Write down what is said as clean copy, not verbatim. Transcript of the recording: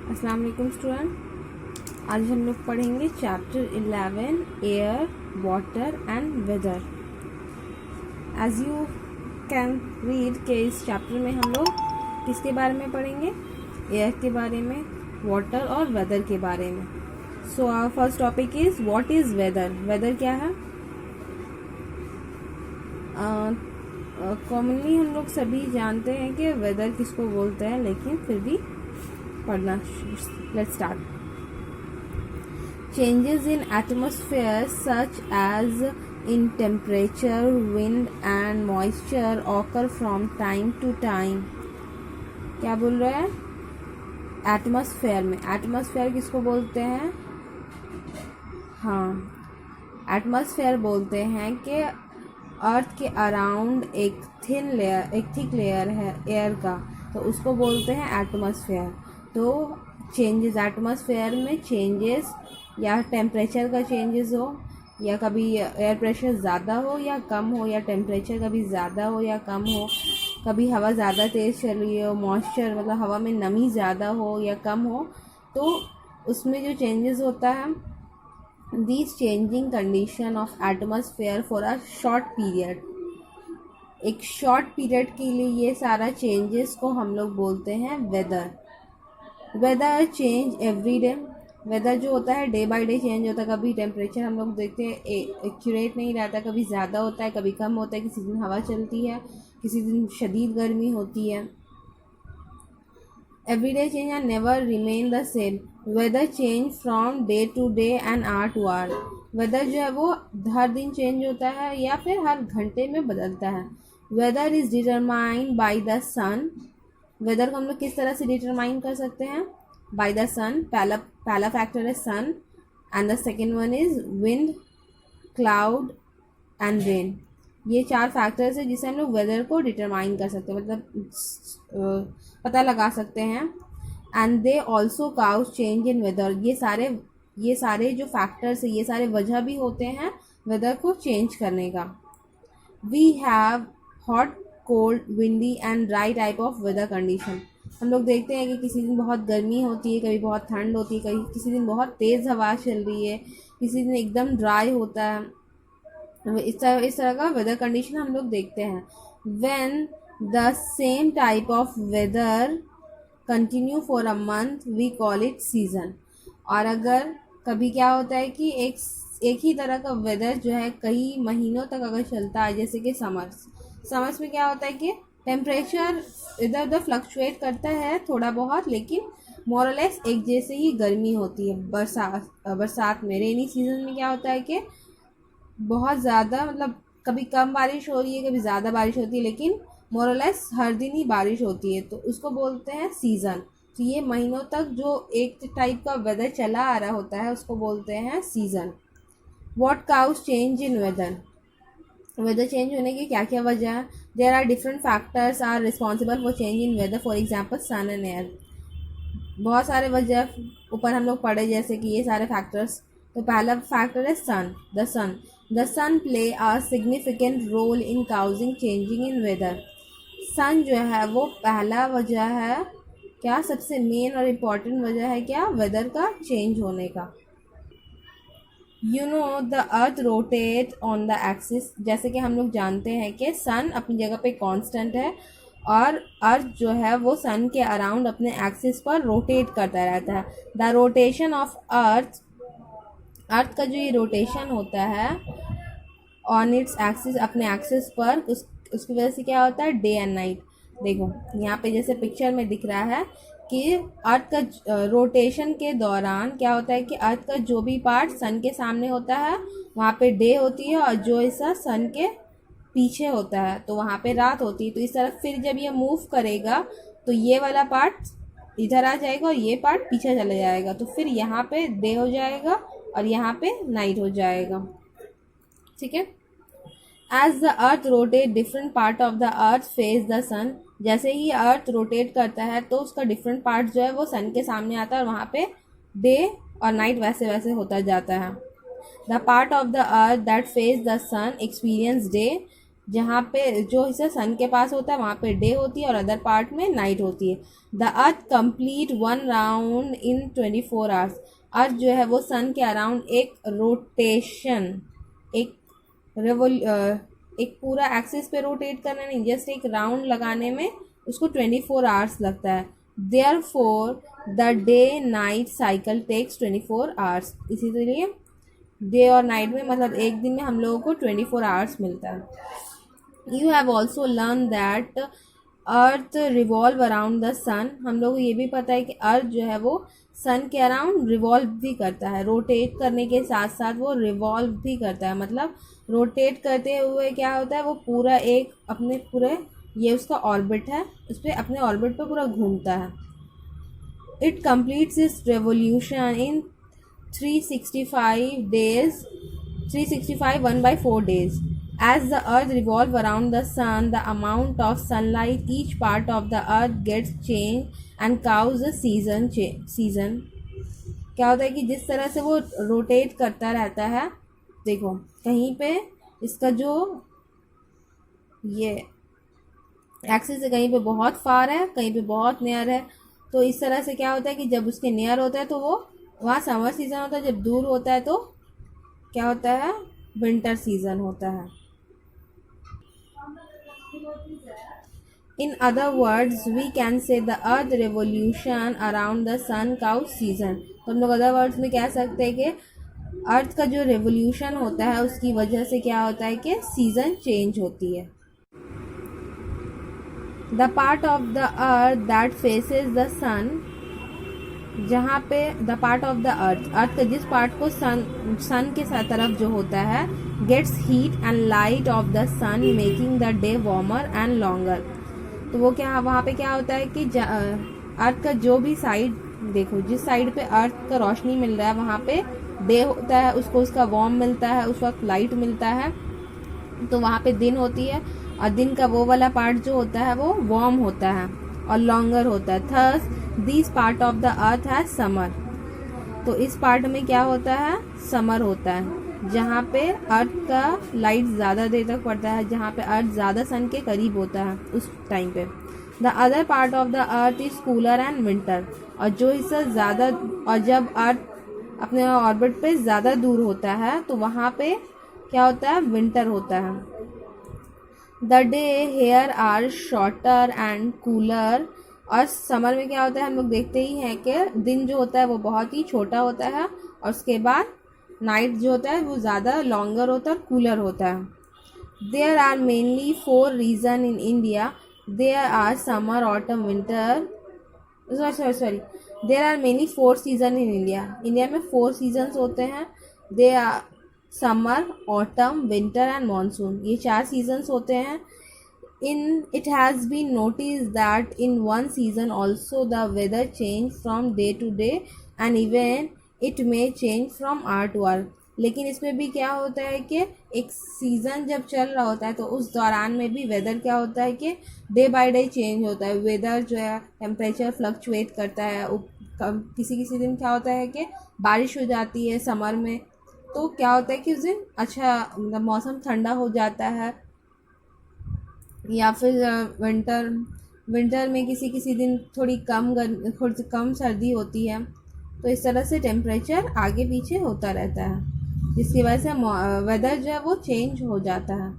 अस्सलाम वालेकुम स्टूडेंट। आज हम लोग पढ़ेंगे chapter 11 air water and weather. As you can read के इस चैप्टर में हम लोग किसके बारे में पढ़ेंगे? एयर के बारे में, वाटर और वेदर के बारे में। So our first topic is what is weather. Weather क्या है? कॉमनली हम लोग सभी जानते हैं कि वेदर किसको बोलते हैं, लेकिन फिर भी पढ़ना। Let's start. Changes in atmosphere such as in temperature, wind and moisture occur from time to time। क्या बोल रहा है? एटमॉस्फेयर में। एटमॉस्फेयर किसको बोलते हैं? हाँ, एटमॉस्फेयर बोलते हैं कि अर्थ के अराउंड एक थिक लेयर है एयर का, तो उसको बोलते हैं एटमॉस्फेयर। तो चेंजेस एटमॉस्फेयर में चेंजेस, या टेम्परेचर का चेंजेस हो, या कभी एयर प्रेशर ज़्यादा हो या कम हो, या टेम्परेचर कभी ज़्यादा हो या कम हो, कभी हवा ज़्यादा तेज़ चल रही हो, मॉइस्चर मतलब हवा में नमी ज़्यादा हो या कम हो, तो उसमें जो चेंजेस होता है, this changing condition of atmosphere for a short period, एक शॉर्ट पीरियड के लिए ये सारा चेंजेस को हम लोग बोलते हैं weather. Weather change every day. Weather जो होता है डे बाय डे चेंज होता है। कभी टेम्परेचर हम लोग देखते हैं एक्यूरेट नहीं रहता, कभी ज़्यादा होता है, कभी कम होता है। किसी दिन हवा चलती है, किसी दिन शदीद गर्मी होती है। Every day change and never remain the same. Weather change from day to day and hour to hour. Weather जो है वो हर दिन चेंज होता है या फिर हर घंटे में बदलता है। Weather is determined by the sun. Weather को हम लोग किस तरह से डिटरमाइन कर सकते हैं? By the sun. पहला फैक्टर है sun, and the second one is wind, cloud and rain. ये चार फैक्टर्स है जिससे हम लोग वेदर को डिटरमाइन कर सकते हैं, मतलब पता लगा सकते हैं। And they also cause change in weather. ये सारे जो फैक्टर्स है, ये सारे वजह भी होते हैं वेदर को चेंज करने का। We have hot, cold, windy and dry type of weather condition. हम लोग देखते हैं कि किसी दिन बहुत गर्मी होती है, कभी बहुत ठंड होती है, कभी किसी दिन बहुत तेज़ हवा चल रही है, किसी दिन एकदम ड्राई होता है। इस तरह का वेदर कंडीशन हम लोग देखते हैं। When the same type of weather continue for a month we call it season. और अगर कभी क्या होता है कि एक ही तरह का वेदर जो है कई महीनों तक अगर चलता है, जैसे कि समर्स में क्या होता है कि टेम्परेचर इधर उधर फ्लक्चुएट करता है थोड़ा बहुत, लेकिन मोर और लेस एक जैसे ही गर्मी होती है। बरसात में, रेनी सीजन में क्या होता है कि बहुत ज़्यादा, मतलब कभी कम बारिश हो रही है, कभी ज़्यादा बारिश होती है, लेकिन मोर और लेस हर दिन ही बारिश होती है, तो उसको बोलते हैं सीज़न। तो ये महीनों तक जो एक टाइप का वेदर चला आ रहा होता है उसको बोलते हैं season. What cause change in weather. Weather change होने की क्या क्या वजह है? There are different factors are responsible for change in weather, for example sun and air. बहुत सारे वजह ऊपर हम लोग पढ़े, जैसे कि ये सारे फैक्टर्स। तो पहला फैक्टर है sun, the sun. The sun play a significant role in causing changing in weather. Sun जो है वो पहला वजह है, क्या सबसे मेन और इम्पॉर्टेंट वजह है क्या? वेदर का चेंज होने का। The earth rotate on the axis. जैसे कि हम लोग जानते हैं कि सन अपनी जगह पे कांस्टेंट है, और अर्थ जो है वो सन के अराउंड अपने एक्सिस पर रोटेट करता रहता है। द रोटेशन ऑफ अर्थ का जो ये रोटेशन होता है ऑन इट्स एक्सिस, अपने एक्सिस पर, उसकी वजह से क्या होता है? Day and night. देखो यहाँ पे जैसे पिक्चर में दिख रहा है कि अर्थ का रोटेशन के दौरान क्या होता है कि अर्थ का जो भी पार्ट सन के सामने होता है वहाँ पे डे होती है, और जो ऐसा सन के पीछे होता है तो वहाँ पे रात होती है। तो इस तरह फिर जब ये मूव करेगा तो ये वाला पार्ट इधर आ जाएगा और ये पार्ट पीछे चले जाएगा, तो फिर यहाँ पे डे हो जाएगा और यहाँ पे नाइट हो जाएगा। ठीक है। As the earth rotate, different part of the earth face the sun. जैसे ही अर्थ रोटेट करता है तो उसका डिफरेंट पार्ट जो है वो सन के सामने आता है, और वहाँ पे डे और नाइट वैसे वैसे होता जाता है। The part of the earth that face the sun experience day. जहाँ पे जो हिस्सा सन के पास होता है वहाँ पे डे होती है और अदर पार्ट में नाइट होती है। The earth complete one round in 24 hours. Earth जो है वो सन के अराउंड एक रोटेशन, एक एक पूरा एक्सिस पे रोटेट करना नहीं, जस्ट एक राउंड लगाने में उसको 24 आवर्स लगता है। Therefore the day night cycle takes 24 hours. इसीलिए डे और नाइट में मतलब एक दिन में हम लोगों को 24 आवर्स मिलता है। You have also learn that earth revolve around the sun. हम लोग को ये भी पता है कि अर्थ जो है वो सन के अराउंड रिवॉल्व भी करता है। रोटेट करने के साथ साथ वो रिवॉल्व भी करता है, मतलब रोटेट करते हुए क्या होता है वो पूरा एक अपने पूरे, ये उसका ऑर्बिट है, उस पर अपने ऑर्बिट पर पूरा घूमता है। It completes it's revolution in 365 days, 365 1/4 days. As the earth revolves around the sun, the amount of sunlight each part of the earth gets changed and causes season. क्या होता है कि जिस तरह से वो रोटेट करता रहता है, देखो कहीं पे इसका जो ये एक्सिस है कहीं पे बहुत फार है, कहीं पे बहुत नियर है। तो इस तरह से क्या होता है कि जब उसके नियर होता है तो वो वहाँ समर सीज़न होता है, जब दूर होता है तो क्या होता है विंटर सीज़न होता है। In other words we can say the earth revolution around the sun cause season. तो हम लोग अदर वर्ड्स में कह सकते हैं कि अर्थ का जो रेवोल्यूशन होता है उसकी वजह से क्या होता है कि सीज़न चेंज होती है। The part of the earth that faces the sun, जहाँ पे the part of the earth का जिस पार्ट को सन के तरफ जो होता है, gets heat and light of the sun making the day warmer and longer. तो वो क्या वहाँ पे क्या होता है कि अर्थ का जो भी साइड देखो, जिस साइड पे अर्थ का रोशनी मिल रहा है वहाँ पे डे होता है, उसको उसका वार्म मिलता है, उस वक्त लाइट मिलता है, तो वहाँ पे दिन होती है। और दिन का वो वाला पार्ट जो होता है वो वार्म होता है और लॉन्गर होता है। Thus this part of the earth है समर। तो इस पार्ट में क्या होता है समर होता है, जहाँ पे अर्थ का लाइट ज़्यादा देर तक पड़ता है, जहाँ पे अर्थ ज़्यादा सन के करीब होता है उस टाइम पे। The other part of the earth is cooler and winter. और जो हिस्सा ज़्यादा, और जब अर्थ अपने ऑर्बिट पे ज़्यादा दूर होता है तो वहाँ पे क्या होता है विंटर होता है। The day here are shorter and cooler. और समर में क्या होता है हम लोग देखते ही हैं कि दिन जो होता है वो बहुत ही छोटा होता है और उसके बाद नाइट जो होता है वो ज़्यादा लॉन्गर होता है और कूलर होता है। There are mainly 4 reason in India. There are summer autumn winter, sorry there are many 4 season in India. India में 4 सीजन्स होते हैं। They are summer, autumn, winter and monsoon, ये 4 सीजन्स होते हैं। It has been noticed that in one season also the weather change from day to day and even it may change from hour to hour. लेकिन इसमें भी क्या होता है कि एक सीज़न जब चल रहा होता है तो उस दौरान में भी वेदर क्या होता है कि डे बाय डे चेंज होता है। वेदर जो है टेम्परेचर फ्लक्चुएट करता है। किसी किसी दिन क्या होता है कि बारिश हो जाती है समर में, तो क्या होता है कि उस दिन अच्छा मतलब मौसम ठंडा हो जाता है। या फिर विंटर में किसी किसी दिन थोड़ी कम सर्दी होती है। तो इस तरह से टेम्परेचर आगे पीछे होता रहता है, जिसकी वजह से वेदर जो है वो चेंज हो जाता है।